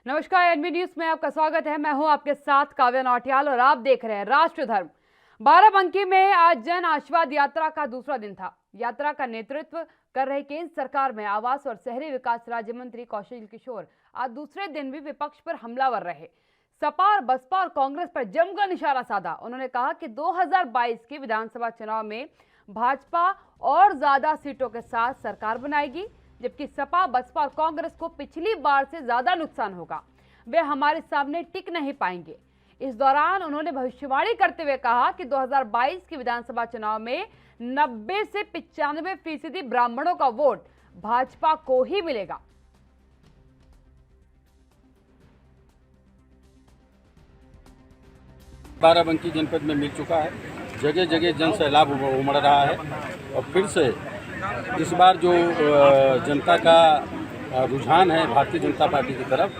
नमस्कार, NB news में आपका स्वागत है। मैं हूं आपके साथ काव्या नौटियाल और आप देख रहे हैं राष्ट्र धर्म। बाराबंकी में आज जन आशीर्वाद यात्रा का दूसरा दिन था। यात्रा का नेतृत्व कर रहे केंद्र सरकार में आवास और शहरी विकास राज्य मंत्री कौशल किशोर आज दूसरे दिन भी विपक्ष पर हमलावर रहे। सपा और बसपा और कांग्रेस पर जमकर निशाना साधा। उन्होंने कहा कि 2022 के विधानसभा चुनाव में भाजपा और ज्यादा सीटों के साथ सरकार बनाएगी, जबकि सपा, बसपा और कांग्रेस को पिछली बार से ज्यादा नुकसान होगा। वे हमारे सामने टिक नहीं पाएंगे। इस दौरान उन्होंने भविष्यवाणी करते हुए कहा कि 2022 के विधानसभा चुनाव में 90 से 95% ब्राह्मणों का वोट भाजपा को ही मिलेगा। बाराबंकी जनपद में मिल चुका है। जगह जगह जन सैलाब उमड़ रहा है और फिर से इस बार जो जनता का रुझान है भारतीय जनता पार्टी की तरफ,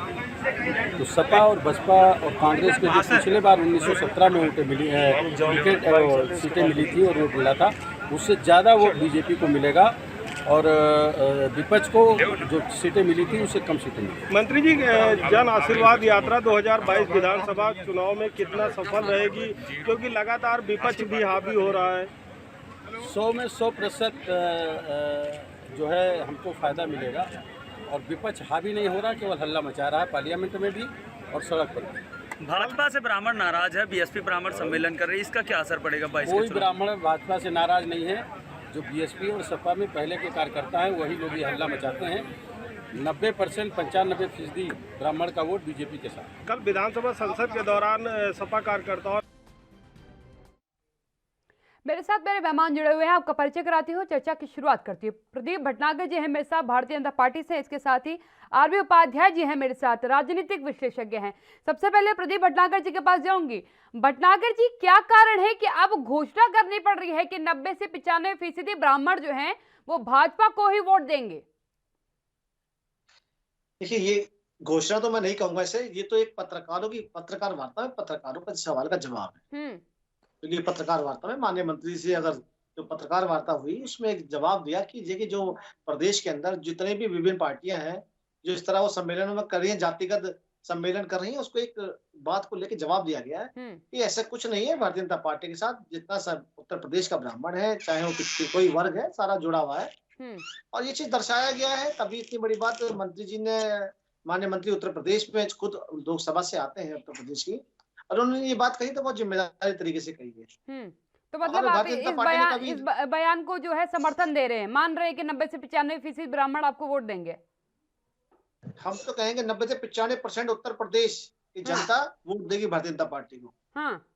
तो सपा और बसपा और कांग्रेस के जो पिछले बार 1917 में सीटें मिली थी और वोट मिला था, उससे ज़्यादा वोट बीजेपी को मिलेगा और विपक्ष को जो सीटें मिली थी उससे कम सीटें मिली। मंत्री जी, जन आशीर्वाद यात्रा 2022 विधानसभा चुनाव में कितना सफल रहेगी, क्योंकि लगातार विपक्ष भी हावी हो रहा है? 100 में 100% जो है हमको फ़ायदा मिलेगा और विपक्ष हावी नहीं हो रहा, केवल हल्ला मचा रहा है पार्लियामेंट में भी और सड़क पर भी। भाजपा से ब्राह्मण नाराज है, बीएसपी ब्राह्मण सम्मेलन कर रही है, इसका क्या असर पड़ेगा? कोई ब्राह्मण भाजपा से नाराज नहीं है। जो बीएसपी और सपा में पहले के कार्यकर्ता हैं वही लोग ये हल्ला मचाते हैं। 90% 95% ब्राह्मण का वोट बीजेपी के साथ। कल विधानसभा संसद के दौरान सपा कार्यकर्ताओं मेरे साथ मेरे मेहमान जुड़े हुए हैं, आपका परिचय कराती हूँ, चर्चा की शुरुआत करती हूँ। प्रदीप भटनागर जी हैं मेरे साथ, भारतीय जनता पार्टी से। इसके साथ ही आरबी उपाध्याय जी हैं मेरे साथ, राजनीतिक विशेषज्ञ हैं। सबसे पहले प्रदीप भटनागर जी के पास जाऊंगी। भटनागर जी, क्या कारण है कि अब घोषणा करनी पड़ रही है कि 90 से 95% ब्राह्मण जो हैं वो भाजपा को ही वोट देंगे? देखिए, ये घोषणा तो मैं नहीं कहूंगा इसे, ये तो एक पत्रकार वार्ता में पत्रकारों का सवाल का जवाब है। क्योंकि पत्रकार वार्ता में माननीय मंत्री से अगर जो पत्रकार वार्ता हुई उसमें एक जवाब दिया कि देखिए, जो प्रदेश के अंदर जितने भी विभिन्न पार्टियां हैं जो इस तरह वो सम्मेलन में कर रही है, जातिगत सम्मेलन कर रही है, उसको एक बात को लेकर जवाब दिया गया है कि ऐसा कुछ नहीं है। भारतीय जनता पार्टी के साथ जितना सब उत्तर प्रदेश का ब्राह्मण है, चाहे वो कोई वर्ग है, सारा जुड़ा हुआ है और ये चीज दर्शाया गया है। तभी इतनी बड़ी बात मंत्री जी ने, माननीय मंत्री उत्तर प्रदेश में खुद लोकसभा से आते हैं उत्तर प्रदेश की, और उन्होंने ये बात कही तो बहुत जिम्मेदारी तरीके से कही है। तो मतलब आप इस बयान को जो है समर्थन दे रहे हैं, मान रहे हैं कि 90 से 95% ब्राह्मण आपको वोट देंगे? हम तो कहेंगे 90 से 95% उत्तर प्रदेश की जनता वोट देगी भारतीय जनता पार्टी को। हाँ,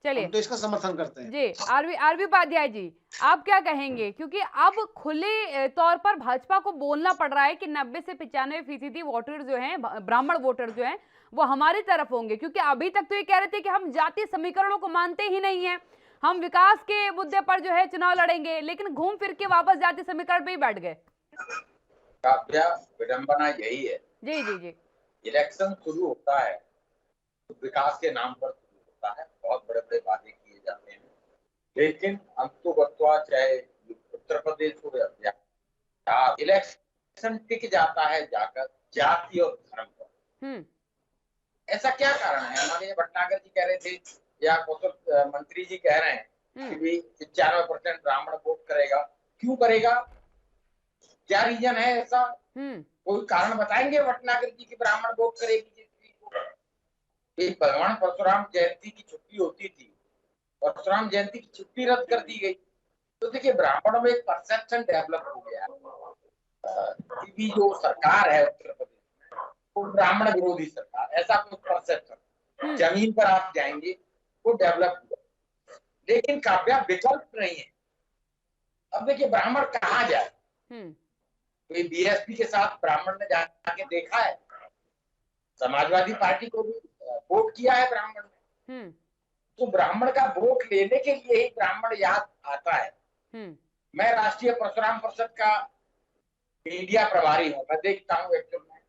चलिए, हम तो इसका समर्थन करते हैं जी। आरबी उपाध्याय जी, आप क्या कहेंगे? क्योंकि अब खुले तौर पर भाजपा को बोलना पड़ रहा है कि 90 से 95% वोटर जो हैं, ब्राह्मण वोटर जो हैं, वो हमारी तरफ होंगे। क्योंकि अभी तक तो ये कह रहे थे कि हम जातीय समीकरणों को मानते ही नहीं है, हम विकास के मुद्दे पर जो है चुनाव लड़ेंगे, लेकिन घूम फिर के वापस जातीय समीकरण पे ही बैठ गए। काव्या, विडंबना यही है। जी जी जी। इलेक्शन शुरू होता है तो विकास के नाम पर शुरू होता है, बहुत बड़े बड़े वादे किए जाते हैं, लेकिन अंततोगत्वा चाहे उत्तर प्रदेश हो या बिहार, इलेक्शन टिक जाता है जाकर जाति और धर्म पर। ऐसा क्या कारण है? माननीय भटनागर जी कह रहे थे या कौशल मंत्री जी कह रहे हैं कि भी 95% ब्राह्मण वोट करेगा। क्यों करेगा? क्या रीजन है ऐसा? कोई कारण बताएंगे भटनागर जी की ब्राह्मण वोट करेगी? एक भगवान परशुराम जयंती की छुट्टी होती थी, परशुराम जयंती की छुट्टी रद्द कर दी गई, तो देखिए ब्राह्मणों में एक परसेप्शन डेवलप हो गया कि जो सरकार है उत्तर प्रदेश में वो ब्राह्मण विरोधी सरकार, ऐसा कुछ परसेप्शन जमीन पर आप जाएंगे वो डेवलप हुआ। लेकिन काव्या, विकल्प नहीं है। अब देखिए ब्राह्मण कहाँ जाए? कोई बीएसपी के साथ ब्राह्मण ने जाके देखा है? समाजवादी पार्टी को भी वोट किया है ब्राह्मण ने। तो ब्राह्मण का वोट लेने के लिए ही ब्राह्मण याद आता है। मैं राष्ट्रीय परशुराम परिषद का मीडिया प्रभारी हूँ, मैं देखता हूँ एक्चुअल में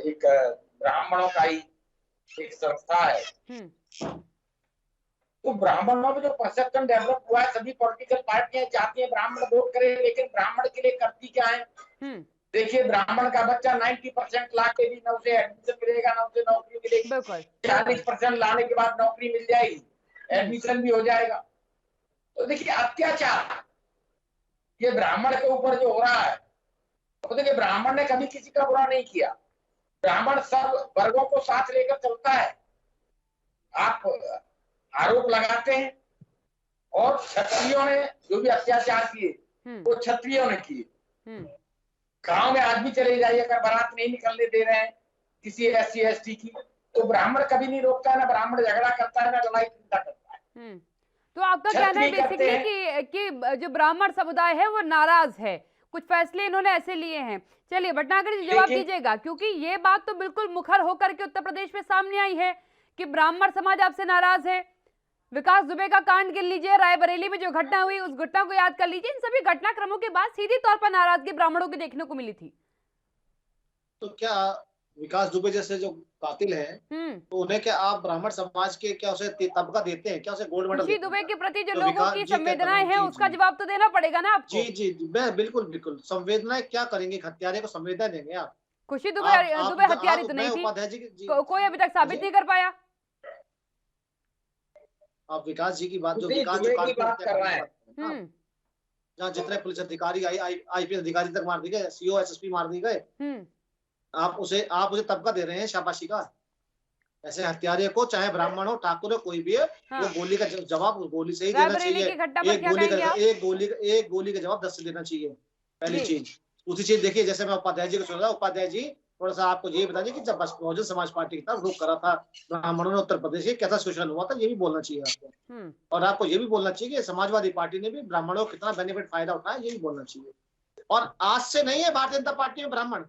एक ब्राह्मणों का ही एक संस्था है। तो ब्राह्मणों में जो परसेप्शन डेवलप हुआ है, सभी पॉलिटिकल पार्टियां चाहती हैं ब्राह्मण वोट करे, लेकिन ब्राह्मण के लिए करती क्या है? देखिए ब्राह्मण का बच्चा 90% ला के भी ना उसे एडमिशन मिलेगा, ना उसे नौकरी मिलेगी। बिल्कुल 40% लाने के बाद नौकरी मिल जाएगी, एडमिशन भी हो जाएगा। तो देखिए अत्याचार ये ब्राह्मण के ऊपर जो हो रहा है, तो देखिए ब्राह्मण ने कभी किसी का बुरा नहीं किया। ब्राह्मण सब वर्गों को साथ लेकर चलता है। आप आरोप लगाते हैं, और क्षत्रियों ने जो भी अत्याचार किए वो क्षत्रियों ने किए। गांव में आज भी चले जाइए, अगर बारात नहीं निकलने दे रहे हैं किसी SC ST की, तो ब्राह्मण कभी नहीं रोकता है, ना ब्राह्मण झगड़ा करता है, ना लड़ाई चिंता करता है। तो आपका कहना है बेसिकली कि जो ब्राह्मण समुदाय है वो नाराज है, कुछ फैसले इन्होंने ऐसे लिए हैं। चलिए भटनागर जी जवाब दीजिएगा, क्योंकि ये बात तो बिल्कुल मुखर होकर के उत्तर प्रदेश में सामने आई है कि ब्राह्मण समाज आपसे नाराज है। विकास दुबे का कांड गिन लीजिए, रायबरेली में जो घटना हुई उस घटना को याद कर लीजिए। इन सभी घटनाक्रमों के बाद सीधी तौर पर नाराजगी ब्राह्मणों की देखने को मिली थी। तो क्या विकास दुबे जैसे जो कातिल हैं, तो उन्हें क्या आप ब्राह्मण समाज के क्या उसे तबका देते हैं, क्या उसे गोल्ड मेडल? खुशी दुबे के प्रति जो तो लोगों की संवेदनाएं हैं उसका जवाब तो देना पड़ेगा ना आपको। जी मैं बिल्कुल संवेदनाएं क्या करेंगे, हत्यारे को संवेदना देंगे आप? खुशी दुबे हत्यारी तो नहीं थी, कोई अभी तक साबित नहीं कर पाया। आप विकास जी की बात, जो विकास की बात कर रहे हैं, जहाँ जितने पुलिस अधिकारी IPS अधिकारी तक मार दी गए, CO SSP मार दी गए, आप उसे तबका दे रहे हैं शाबाशी का? ऐसे हत्यारे को, चाहे ब्राह्मण हो, ठाकुर हो, कोई भी है, वो गोली का जवाब गोली से ही देना चाहिए। एक गोली का जवाब 10 से देना चाहिए, पहली चीज। दूसरी चीज देखिए, जैसे मैं उपाध्याय जी को सुन रहा, उपाध्याय जी थोड़ा सा आपको ये बताइए कि जब बहुजन समाज पार्टी की तरफ रुख करा था ब्राह्मणों ने उत्तर प्रदेश के, कैसा शोषण हुआ था, ये भी बोलना चाहिए आपको। और आपको ये भी बोलना चाहिए कि समाजवादी पार्टी ने भी ब्राह्मणों को कितना बेनिफिट फायदा उठाया, ये भी बोलना चाहिए। और आज से नहीं है भारतीय जनता पार्टी में ब्राह्मण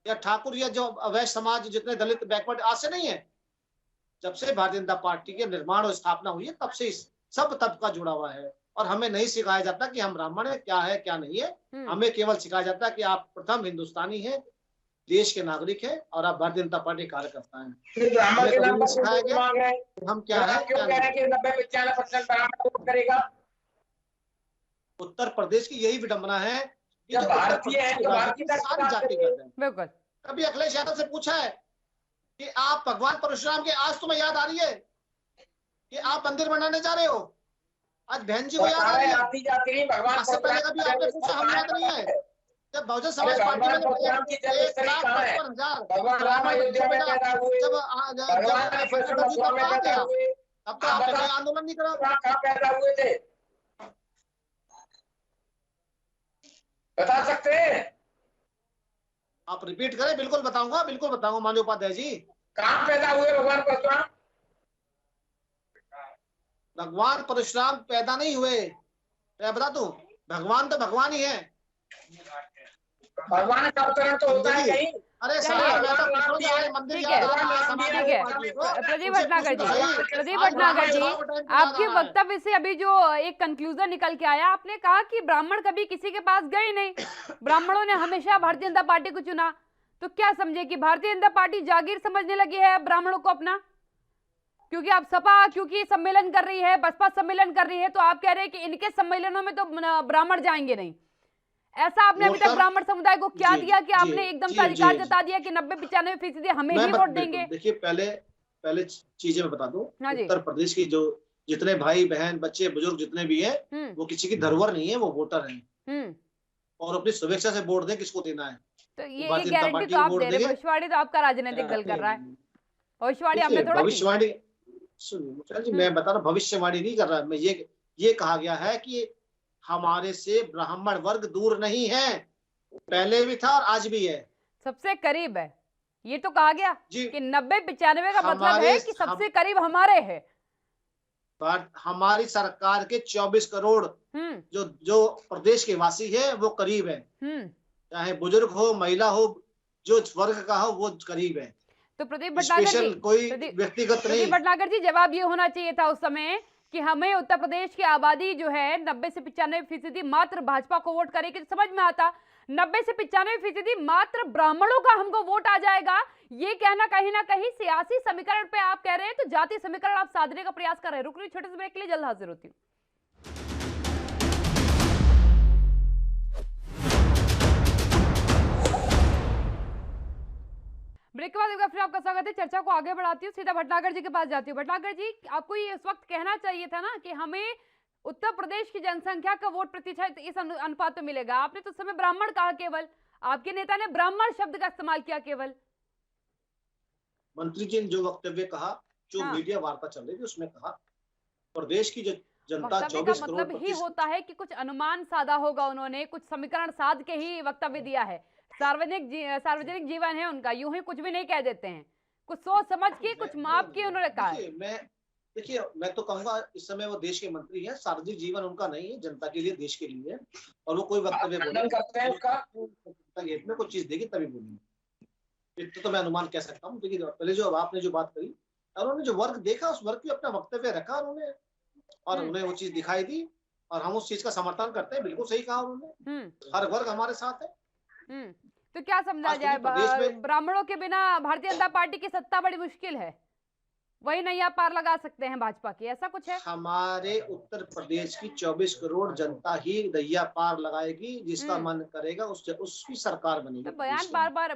या ठाकुर या जो अवैध समाज, जितने दलित बैकवर्ड, आज से नहीं है। जब से भारतीय जनता पार्टी के निर्माण और स्थापना हुई है, तब से सब तबका जुड़ा हुआ है। और हमें नहीं सिखाया जाता कि हम ब्राह्मण है क्या नहीं है। हमें केवल सिखाया जाता है कि आप प्रथम हिंदुस्तानी है, देश के नागरिक है, और आप भारतीय जनता पार्टी कार्यकर्ता हैं। सिखाया गया हम क्या है, क्या नहीं। 90-95% ब्राह्मण करेगा। उत्तर प्रदेश की यही विडंबना है कि भारतीय है तो भारतीय सारी जाति करते हैं। बिल्कुल। कभी अखिलेश यादव से पूछा है कि आप भगवान परशुराम के, आज तुम्हें याद आ रही है कि आप मंदिर बनाने जा रहे हो? आज बहन जी को याद आ रही है? भगवान से पहले कभी आपने पूछा, हम याद नहीं है? जब बहुजन समाज पार्टी में 1,55,000 तब तो आपने कोई आंदोलन नहीं करा। कहाँ पैदा हुए थे, बता सकते हैं? आप रिपीट करें। बिल्कुल बताऊंगा माननीय उपाध्याय जी। कहाँ पैदा हुए भगवान परशुराम? भगवान परशुराम पैदा नहीं हुए, मैं बता दूं, भगवान तो भगवान ही है। भगवान का अवतरण तो होता है कहीं। अरे मंदिर ठीक है प्रदीप भटनागर जी, आपके वक्तव्य से अभी जो एक कंक्लूजन निकल के आया, आपने कहा कि ब्राह्मण कभी किसी के पास गए नहीं, ब्राह्मणों ने हमेशा भारतीय जनता पार्टी को चुना। तो क्या समझे कि भारतीय जनता पार्टी जागीर समझने लगी है ब्राह्मणों को अपना? क्योंकि आप सपा सम्मेलन कर रही है, बसपा सम्मेलन कर रही है, तो आप कह रहे हैं कि इनके सम्मेलनों में तो ब्राह्मण जाएंगे नहीं। ऐसा आपने अभी तक ब्राह्मण समुदाय को क्या दिया कि आपने एकदम से अधिकार जता दिया कि 90-95% हमें ही वोट देंगे? देखिए, पहले चीजें मैं बता दूं, उत्तर प्रदेश की जो जितने भाई बहन बच्चे बुजुर्ग जितने भी हैं, वो किसी की धरोहर नहीं है, वो वोटर हैं। और अपनी स्वेच्छा से वोट दें किसको देना है। तो ये गारंटी तो आप दे रहे हैं। भविष्यवाणी तो आपका राजनीतिक दल कर रहा है। भविष्यवाणी आपने थोड़ा भविष्यवाणी, सुनिए जी, मैं बता रहा हूँ, भविष्यवाणी नहीं कर रहा। मैं ये कहा गया है कि हमारे से ब्राह्मण वर्ग दूर नहीं है, पहले भी था और आज भी है, सबसे करीब है। ये तो कहा गया कि 90-95 का मतलब है कि सबसे करीब हमारे है। हमारी सरकार के 24 करोड़ जो प्रदेश के वासी है वो करीब है, चाहे बुजुर्ग हो, महिला हो, जो वर्ग का हो, वो करीब है। तो प्रदीप भटनागर जी, कोई व्यक्तिगत नहीं। भटनागर जी, जवाब ये होना चाहिए था उस समय कि हमें उत्तर प्रदेश की आबादी जो है 90 से 95% मात्र भाजपा को वोट करेगी, तो समझ में आता। 90 से 95% मात्र ब्राह्मणों का हमको वोट आ जाएगा, ये कहना कहीं ना कहीं सियासी समीकरण पे आप कह रहे हैं, तो जातीय समीकरण आप साधने का प्रयास कर रहे हैं। रुक रही छोटे से ब्रेक के लिए, जल्द हाजिर होती हूँ। ब्रेक के बाद एक बार फिर आपका स्वागत है। चर्चा को आगे बढ़ाती हूँ, सीधा भटनागर जी के पास जाती हूँ। भटनागर जी, आपको ये इस वक्त कहना चाहिए था ना कि हमें उत्तर प्रदेश की जनसंख्या का वोट प्रतिशत इस अनुपात में मिलेगा। आपने तो उस समय ब्राह्मण कहा, केवल आपके नेता ने ब्राह्मण शब्द का इस्तेमाल किया केवल। मंत्री जी ने जो वक्तव्य कहा, जो हाँ। मीडिया वार्ता चल रही थी उसमें कहा प्रदेश की जो जनता वक्तव्य 24 का करोड़ मतलब ही होता है कि कुछ अनुमान साधा होगा, उन्होंने कुछ समीकरण साध के ही वक्तव्य दिया है। सार्वजनिक जीवन है उनका, यूं ही कुछ भी नहीं कह देते हैं, कुछ सोच समझ के कुछ माप के उन्होंने कहा है। देखिए मैं तो कहूंगा इस समय वो देश के मंत्री हैं, सार्वजनिक जीवन उनका नहीं है, जनता के लिए, देश के लिए है। और वो कोई वक्तव्य करते हैं उसका गेट में कुछ चीज देगी तभी बोलेंगे, इतना तो मैं अनुमान कह सकता हूँ। देखिए पहले जो आपने जो बात करी, उन्होंने जो वर्ग देखा उस वर्ग की अपना वक्तव्य रखा उन्होंने, और उन्हें वो चीज दिखाई दी और हम उस चीज का समर्थन करते हैं। बिल्कुल सही कहा उन्होंने, हर वर्ग हमारे साथ है। तो क्या समझा जाए, ब्राह्मणों के बिना भारतीय जनता पार्टी की सत्ता बड़ी मुश्किल है, वही नैया पार लगा सकते हैं भाजपा की, ऐसा कुछ है? हमारे उत्तर प्रदेश की 24 करोड़ जनता ही नैया पार लगाएगी, जिसका मन करेगा उसकी सरकार बनेगी। तो बयान बार बार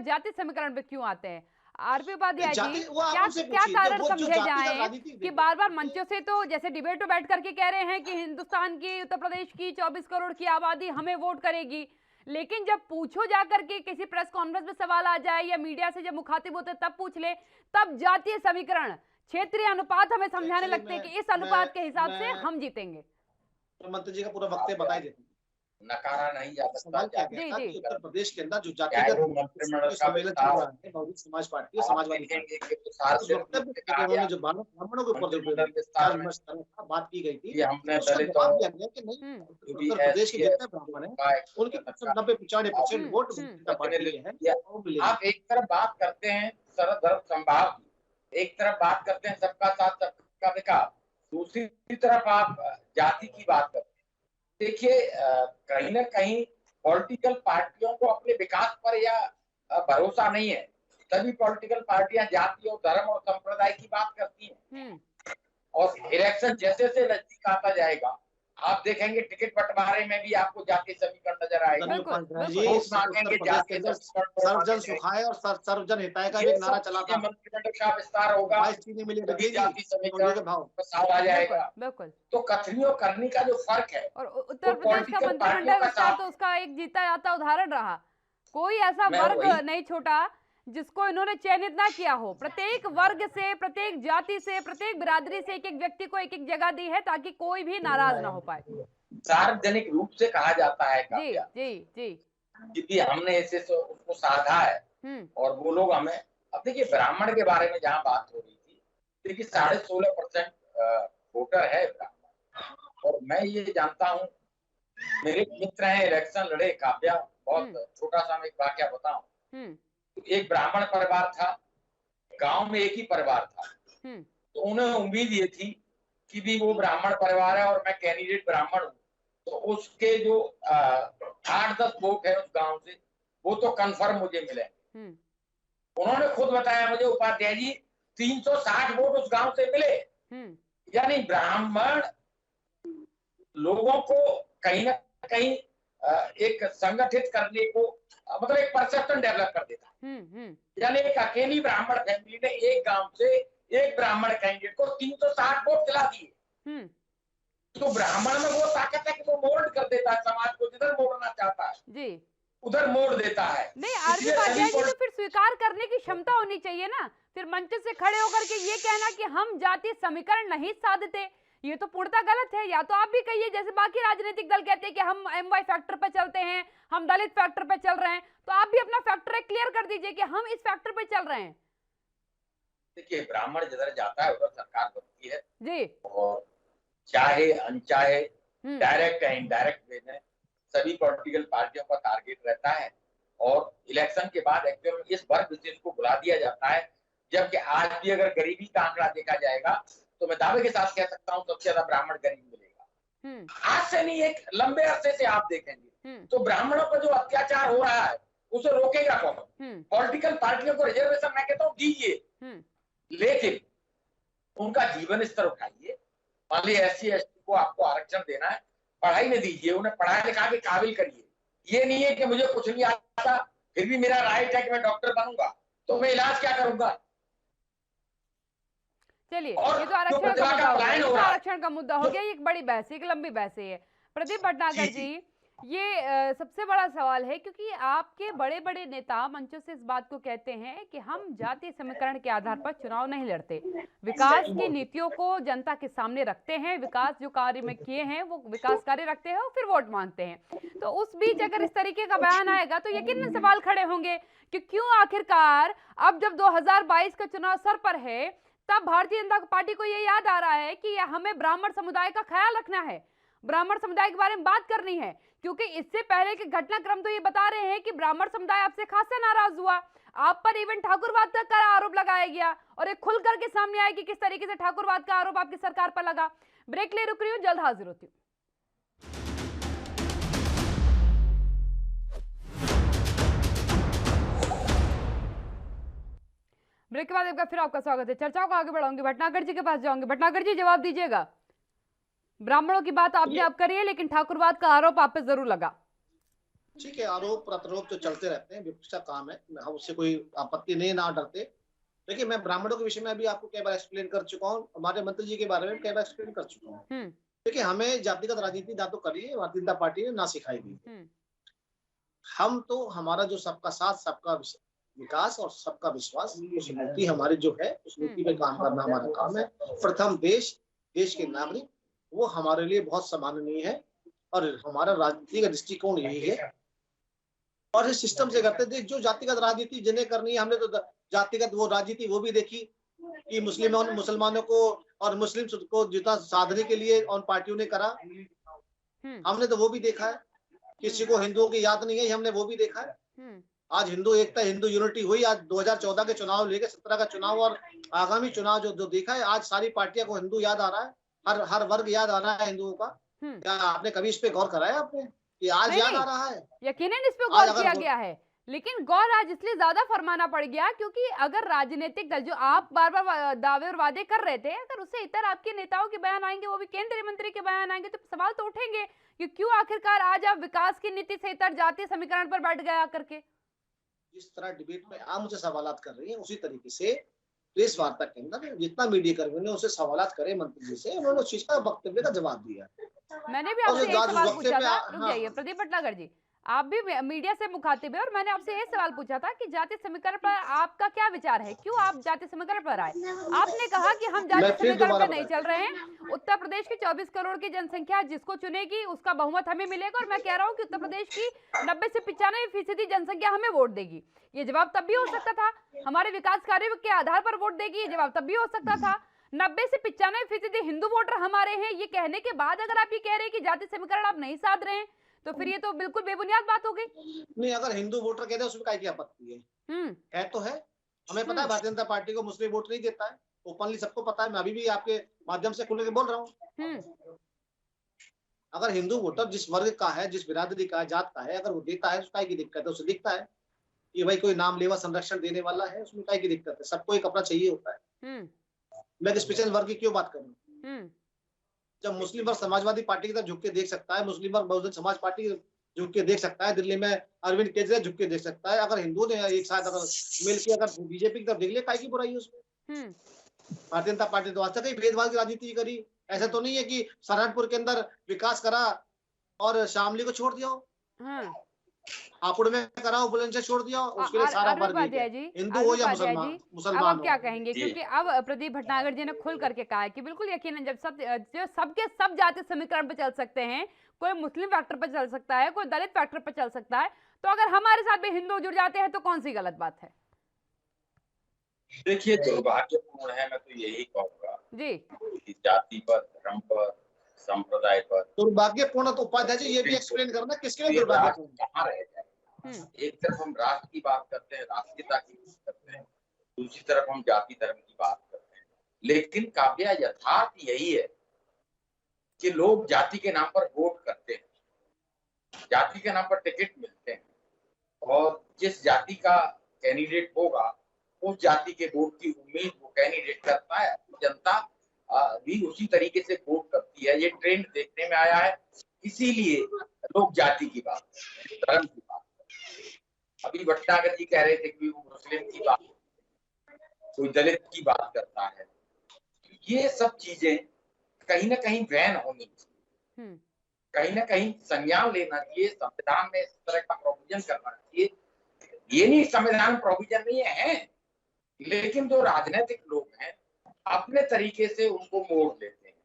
जाति समीकरण पे क्यों आते हैं? आरपी उपाध्याय जी, क्या कारण समझे जाए कि बार बार मंचों से, तो जैसे डिबेट में बैठ करके कह रहे हैं कि हिंदुस्तान की, उत्तर प्रदेश की 24 करोड़ की आबादी हमें वोट करेगी, लेकिन जब पूछो जाकर के किसी प्रेस कॉन्फ्रेंस में सवाल आ जाए या मीडिया से जब मुखातिब होते तब पूछ ले, तब जातीय समीकरण, क्षेत्रीय अनुपात हमें समझाने लगते हैं कि इस अनुपात के हिसाब से हम जीतेंगे। तो मंत्री जी का पूरा वक्तव्य बताई देते हैं, नकारा नहीं जा सकता। उत्तर प्रदेश के अंदर जो जातिगत सम्मेलन चल रहा है बहुजन समाज पार्टी और समाजवादी जो ब्राह्मणों के ऊपर बात की गई थी, उत्तर प्रदेश के जितने ब्राह्मण हैं उनके 90-95% वोट है। आप एक तरफ बात करते हैं सर्वधर्म समभाव की, एक तरफ बात करते हैं सबका साथ सबका विकास, दूसरी तरफ आप जाति की बात करते हैं। देखिए कहीं ना कहीं पॉलिटिकल पार्टियों को अपने विकास पर या भरोसा नहीं है। सभी पॉलिटिकल पार्टियां जाति और धर्म और संप्रदाय की बात करती हैं, और इलेक्शन जैसे से नजदीक आता जाएगा आप देखेंगे टिकट बंटवारे में भी आपको जातीय समीकरण नजर आएगा। सर्वजन सुखाय और सर्वजन हिताय का एक नारा चला था, मंत्रिमंडल का विस्तार होगा, जातीय समीकरण आ जाएगा। तो कथनियों करनी का जो फर्क है, और उत्तर प्रदेश का मंत्रिमंडल विस्तार तो उसका एक जीता जाता उदाहरण रहा। कोई ऐसा वर्ग नहीं छोटा जिसको इन्होंने चयनित ना किया हो, प्रत्येक वर्ग से, प्रत्येक जाति से, प्रत्येक बिरादरी से एक एक व्यक्ति को एक एक जगह दी है ताकि कोई भी नाराज ना हो पाए। सार्वजनिक रूप से कहा जाता है जी जी जी, क्योंकि हमने ऐसे उसको साधा है और वो लोग हमें। अब देखिए ब्राह्मण के बारे में जहाँ बात हो रही थी, देखिए 16.5% वोटर है ब्राह्मण। और मैं ये जानता हूँ, मेरे मित्र हैं, इलेक्शन लड़े, काव्या, बहुत छोटा सा मैं एक वाक्य बताऊं। एक ब्राह्मण परिवार था, गांव में एक ही परिवार था, तो उन्हें उम्मीद ये थी कि भी वो ब्राह्मण परिवार है और मैं कैंडिडेट ब्राह्मण हूँ, तो उसके जो 8-10 वोट है उस गांव से, वो तो कंफर्म मुझे मिले। उन्होंने खुद बताया मुझे, उपाध्याय जी 360 वोट उस गांव से मिले। यानी ब्राह्मण लोगों को कहीं ना कहीं एक संगठित करने को, मतलब एक परसेप्शन डेवलप कर देता है। यानी एक अकेली ब्राह्मण फैमिली ने एक गांव से एक ब्राह्मण कैंडिडेट को 360 वोट दिला दिए। तो ब्राह्मण में वो ताकत है कि वो मोल्ड कर देता है समाज को, जिधर मोड़ना चाहता है जी उधर मोड़ देता है। नहीं आरपी उपाध्याय जी, तो फिर स्वीकार करने की क्षमता होनी चाहिए ना, फिर मंच से खड़े होकर के ये कहना कि हम जातीय समीकरण नहीं साधते, ये तो पूर्णतः गलत है। या तो आप भी कहिए, जैसे बाकी राजनीतिक दल कहते हैं कि हम MY फैक्टर पे चलते हैं, हम दलित फैक्टर पे चल रहे हैं, तो आप भी अपना फैक्टर क्लियर कर दीजिए कि हम इस फैक्टर पे चल रहे हैं। देखिए ब्राह्मण जिधर जाता है उधर सरकार बनती है जी, और चाहे अनचाहे, डायरेक्ट या इनडायरेक्ट वे में सभी पॉलिटिकल पार्टियों का टारगेट रहता है। और इलेक्शन के बाद एक्चुअल इस वर्ग विशेष को बुला दिया जाता है, जबकि आज भी अगर गरीबी का आंकड़ा देखा जाएगा तो मैं दावे के साथ कह सकता हूँ सबसे ज्यादा ब्राह्मण गरीब मिलेगा। आज से नहीं, एक लंबे अरसे से आप देखेंगे तो ब्राह्मणों पर जो अत्याचार हो रहा है उसे रोकेगा कौन? पॉलिटिकल पार्टियों को रिजर्वेशन मैं कहता हूँ दीजिए, लेकिन उनका जीवन स्तर उठाइए। मान लीजिए SC ST को आपको आरक्षण देना है, पढ़ाई में दीजिए, उन्हें पढ़ाई लिखा के काबिल करिए। ये नहीं है कि मुझे कुछ नहीं आता, फिर भी मेरा राइट है कि मैं डॉक्टर बनूंगा, तो मैं इलाज क्या करूंगा? चलिए, और ये तो आरक्षण जो का बदला मुद्दा का हो गया, प्लान ये तो हो रहा है, आरक्षण का मुद्दा हो गया, ये एक बड़ी बहस है, एक लंबी बहस है ये। प्रदीप भटनागर जी, जी, ये सबसे बड़ा सवाल है क्योंकि आपके बड़े बड़े नेता मंचों से इस बात को कहते हैं कि हम जातीय समीकरण के आधार पर चुनाव नहीं लड़ते, विकास की नीतियों को जनता के सामने रखते हैं, विकास जो कार्य में किए हैं वो विकास कार्य रखते हैं और फिर वोट मांगते हैं। तो उस बीच अगर इस तरीके का बयान आएगा तो यकीनन सवाल खड़े होंगे कि क्यों आखिरकार अब जब 2022 का चुनाव सर पर है तब भारतीय जनता पार्टी को ये याद आ रहा है कि हमें ब्राह्मण समुदाय का ख्याल रखना है, ब्राह्मण समुदाय के बारे में बात करनी है, क्योंकि इससे पहले के घटनाक्रम तो ये बता रहे हैं कि ब्राह्मण समुदाय आपसे खासा नाराज हुआ, आप पर इवन ठाकुरवाद का आरोप लगाया गया और एक खुल करके सामने आया कि किस तरीके से ठाकुरवाद का आरोप आपकी सरकार पर लगा। ब्रेक ले रुक रही हूं, जल्द हाजिर होती हूँ। ब्रेक के बाद एक बार फिर आपका स्वागत है। चर्चाओं को आगे बढ़ाऊंगी, भटनागर जी के पास जाऊंगी। भटनागर जी, जवाब दीजिएगा। ब्राह्मणों की बात आपने आप करी है, लेकिन ठाकुरवाद का आरोप आप पे जरूर लगा। ठीक है, आरोप प्रत्यारोप तो चलते रहते हैं, विपक्ष का काम है, हम उससे कोई आपत्ति नहीं, ना डरते। देखिए, मैं ब्राह्मणों के विषय में अभी आपको कई बार एक्सप्लेन कर चुका हूँ, हमारे मंत्री जी के बारे में कई बार एक्सप्लेन कर चुका हूँ। देखिए, हमें जातिगत राजनीति ना तो करी है भारतीय जनता पार्टी ने, ना सिखाई गई। हम तो हमारा जो सबका साथ, सबका विकास और सबका विश्वास, उस नीति हमारी जो है, उस नीति पे काम करना हमारा काम है। प्रथम देश के नागरिक, वो हमारे लिए बहुत सम्माननीय है और हमारा राजनीति का दृष्टिकोण यही है। और इस सिस्टम से करते थे, जो जातिगत राजनीति जिन्हें करनी है, हमने तो जातिगत वो राजनीति वो भी देखी कि मुसलमानों को और मुस्लिम को जितना साधने के लिए उन पार्टियों ने करा, हमने तो वो भी देखा है। किसी को हिंदुओं की याद नहीं है, हमने वो भी देखा है। आज हिंदू एकता, हिंदू यूनिटी हुई। आज 2014 के चुनाव लेके 17 का चुनाव और आगामी चुनाव जो देखा है, आज सारी पार्टियों को हिंदू याद आ रहा है, हर वर्ग याद आ रहा है हिंदुओं का। क्या आपने कभी इस पे गौर कराया आपने कि आज याद आ रहा है? यकीनन इस पे गौर किया गया है, लेकिन गौर आज इसलिए ज्यादा फरमाना पड़ गया क्योंकि अगर राजनीतिक दल जो आप बार बार दावे और वादे कर रहे थे, अगर उससे इतर आपके नेताओं के बयान आएंगे, वो भी केंद्रीय मंत्री के बयान आएंगे, तो सवाल तो उठेंगे कि क्यों आखिरकार आज आप विकास की नीति से इतर जातीय समीकरण पर बैठ गया करके। जिस तरह डिबेट में आप मुझे सवालात कर रही हैं, उसी तरीके से प्रेस वार्ता के अंदर जितना मीडिया कर्मियों ने उनसे सवालात करे मंत्री जी से, उन्होंने उस चीज का वक्तव्य का जवाब दिया। मैंने भी आपसे एक सवाल पूछा था, रुक जाइए प्रदीप भटनागर जी, आप भी मीडिया से मुखातिब है और मैंने आपसे ये सवाल पूछा था कि जातीय समीकरण पर आपका क्या विचार है, क्यों आप जातीय समीकरण पर आए? आपने कहा कि हम जातीय समीकरण पर नहीं चल रहे हैं, उत्तर प्रदेश की 24 करोड़ की जनसंख्या जिसको चुनेगी उसका बहुमत हमें मिलेगा, और मैं कह रहा हूँ कि उत्तर प्रदेश की 90 से 95% जनसंख्या हमें वोट देगी। ये जवाब तब भी हो सकता था, हमारे विकास कार्यों के आधार पर वोट देगी, ये जवाब तब भी हो सकता था। 90 से 95% हिंदू वोटर हमारे हैं, ये कहने के बाद अगर आप ये कह रहे हैं कि जातीय समीकरण आप नहीं साध रहे हैं, तो फिर ये तो बिल्कुल बेबुनियाद बात हो गई। नहीं, अगर हिंदू वोटर कहते हैं उसमें क्या क्या आपत्ति है तो है। हमें पता है भारतीय जनता पार्टी को मुस्लिम वोट नहीं देता है, ओपनली सबको पता है। मैं अभी भी आपके माध्यम से खुल के बोल रहा हूँ। अगर हिंदू वोटर जिस वर्ग का है, जिस बिरादरी का, जात का है, अगर वो देता है, उसका की दिक्कत है? उसे दिखता है कि भाई कोई नाम लेवा संरक्षण देने वाला है, उसमें क्या की दिक्कत है? सबको एक कपड़ा चाहिए होता है। मैं स्पेशल वर्ग की क्यों बात करूँ? जब मुस्लिम वर्ग समाजवादी पार्टी की तरफ झुक के देख सकता है, मुस्लिम वर्ग बहुजन समाज पार्टी की झुक के देख सकता है, दिल्ली में अरविंद केजरीवाल झुक के देख सकता है, अगर हिंदू ने एक साथ अगर मिल के अगर बीजेपी की तरफ देख लिया, काय की बुराई है उसमें? भारतीय जनता पार्टी तो आज तक भेदभाव की राजनीति करी। ऐसा तो नहीं है कि सरहदपुर के अंदर विकास करा और शामली को छोड़ दिया हो, हापुड़ में करा हो, बुलंदशहर छोड़ दिया, उसके लिए सारा वर्ग हिंदू हो या मुसलमान। अब क्या कहेंगे, क्योंकि अब प्रदीप भटनागर जी ने खुल करके कहा है कि बिल्कुल यकीनन जब सबके सब जातीय समीकरण पर चल सकते हैं, कोई मुस्लिम फैक्टर पर चल सकता है, कोई दलित फैक्टर पर चल सकता है, तो अगर हमारे साथ भी हिंदू जुड़ जाते हैं तो कौन सी गलत बात है? देखिए, दुर्भाग्यपूर्ण है, मैं तो यही कहूँगा जी, जाति पर, धर्म पर, संप्रदाय पर दुर्भाग्यपूर्ण। तो उपाध्याय जी ये भी एक्सप्लेन करना किसके लिए दुर्भाग्यपूर्ण कहाँ रह जाए। एक तरफ हम राष्ट्र की बात करते हैं, राष्ट्रीयता की बात करते हैं, दूसरी तरफ हम जाति धर्म की बात करते हैं, लेकिन काव्या यथार्थ यही है कि लोग जाति के नाम पर वोट करते हैं, जाति के नाम पर टिकट मिलते हैं, और जिस जाति का कैंडिडेट होगा उस जाति के वोट की उम्मीद वो कैंडिडेट करता है, जनता भी उसी तरीके से वोट करती है। ये ट्रेंड देखने में आया है, इसीलिए लोग जाति की बात, धर्म की बात। अभी भट्टागर जी कह रहे थे कि वो मुस्लिम की बात, कोई दलित की बात करता है। ये सब चीजें कहीं ना कहीं बैन होनी चाहिए, कहीं ना कहीं संज्ञान लेना चाहिए, संविधान में इस तरह का प्रोविजन करना चाहिए। ये नहीं संविधान प्रोविजन नहीं है, लेकिन जो राजनीतिक लोग हैं अपने तरीके से उनको मोड़ लेते हैं।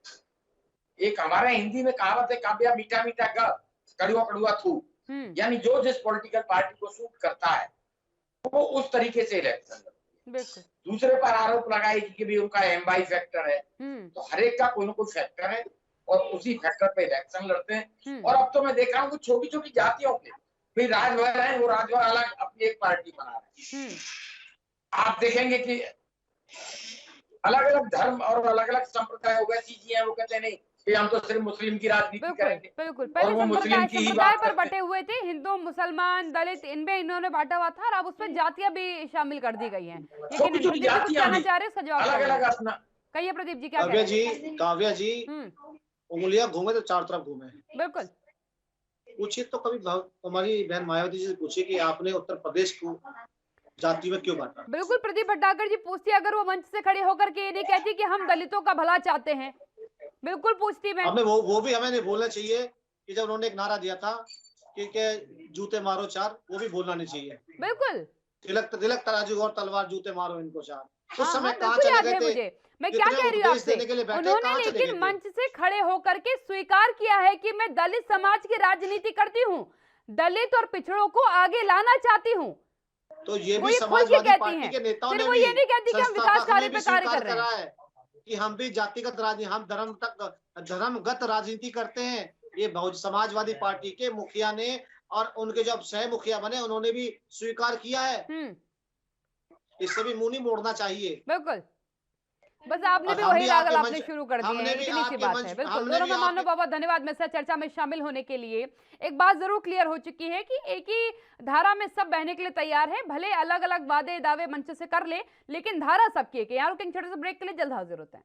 एक हमारे हिंदी में कहावत है, काव्या मीठा मीठा गा, कड़ुआ कड़ुआ थू। यानी जो जिस पॉलिटिकल पार्टी को सूट करता है वो उस तरीके से इलेक्शन लड़ती है। दूसरे पर आरोप लगाएगी कि भी उनका एमवाई फैक्टर है, तो हर एक का कोई ना कोई फैक्टर है और उसी फैक्टर पे इलेक्शन लड़ते हैं। और अब तो मैं देख रहा हूँ कि छोटी छोटी जातियों के भी राजभर है, वो राजभर अलग अपनी एक पार्टी बना रहे हैं। आप देखेंगे कि अलग अलग धर्म और अलग अलग संप्रदाय हो गए, चीजें हैं, वो कहते नहीं कि हम तो सिर्फ मुस्लिम की राजनीति करेंगे। बिल्कुल, पहले संप्रदाय पर बटे हुए थे, हिंदू मुसलमान दलित, इनमें इन्होंने बांटा हुआ था और अब उसमें जातियां भी शामिल कर दी गई हैं। लेकिन कुछ कहना चाह रहे हैं, इसका जवाब कहिए प्रदीप जी, क्या काव्या जी उंगलियां घूमे तो चारों तरफ घूमे। बिल्कुल, पूछिए तो कभी हमारी बहन मायावती जी से पूछिए कि आपने उत्तर प्रदेश को जाति में क्यों बांटा। बिल्कुल प्रदीप भट्टागर जी पूछती, अगर वो मंच से खड़ी होकर के ये नहीं कहती कि हम दलितों का भला चाहते हैं, बिल्कुल पूछती मैं। हमें वो भी हमें नहीं बोलना चाहिए कि जब उन्होंने एक नारा दिया था कि जूते मारो चार, वो भी बोलना नहीं चाहिए। बिल्कुल, तिलक तराजू और तलवार, जूते मारो इनको चार। उस समय कहाँ चले गए थे? मैं क्या कह रही हूँ आपसे, उन्होंने लेकिन मंच से खड़े होकर के स्वीकार किया है कि मैं दलित समाज की राजनीति करती हूँ, दलित और पिछड़ों को आगे लाना चाहती हूँ। तो ये भी समाजवादी पार्टी के नेताओं ने, वो ये नहीं कहती कि हम विकास कार्य पे कार्य कर रहे हैं कि हम भी जातिगत राजनीति, हम धर्मगत राजनीति करते हैं। ये समाजवादी पार्टी के मुखिया ने और उनके जो सह मुखिया बने उन्होंने भी स्वीकार किया है। इससे भी मुंह नहीं मोड़ना चाहिए। बिल्कुल, बस आपने भी वही लागल आपने शुरू कर दी है, इतनी सी बात है। बिल्कुल, दोनों मेहमानों बहुत धन्यवाद मेरे साथ चर्चा में शामिल होने के लिए। एक बात जरूर क्लियर हो चुकी है कि एक ही धारा में सब बहने के लिए तैयार है, भले अलग अलग वादे दावे मंच से कर ले, लेकिन धारा सबकी है। यहाँ रुकेंगे छोटे से ब्रेक के लिए, जल्द हाजिर होते हैं।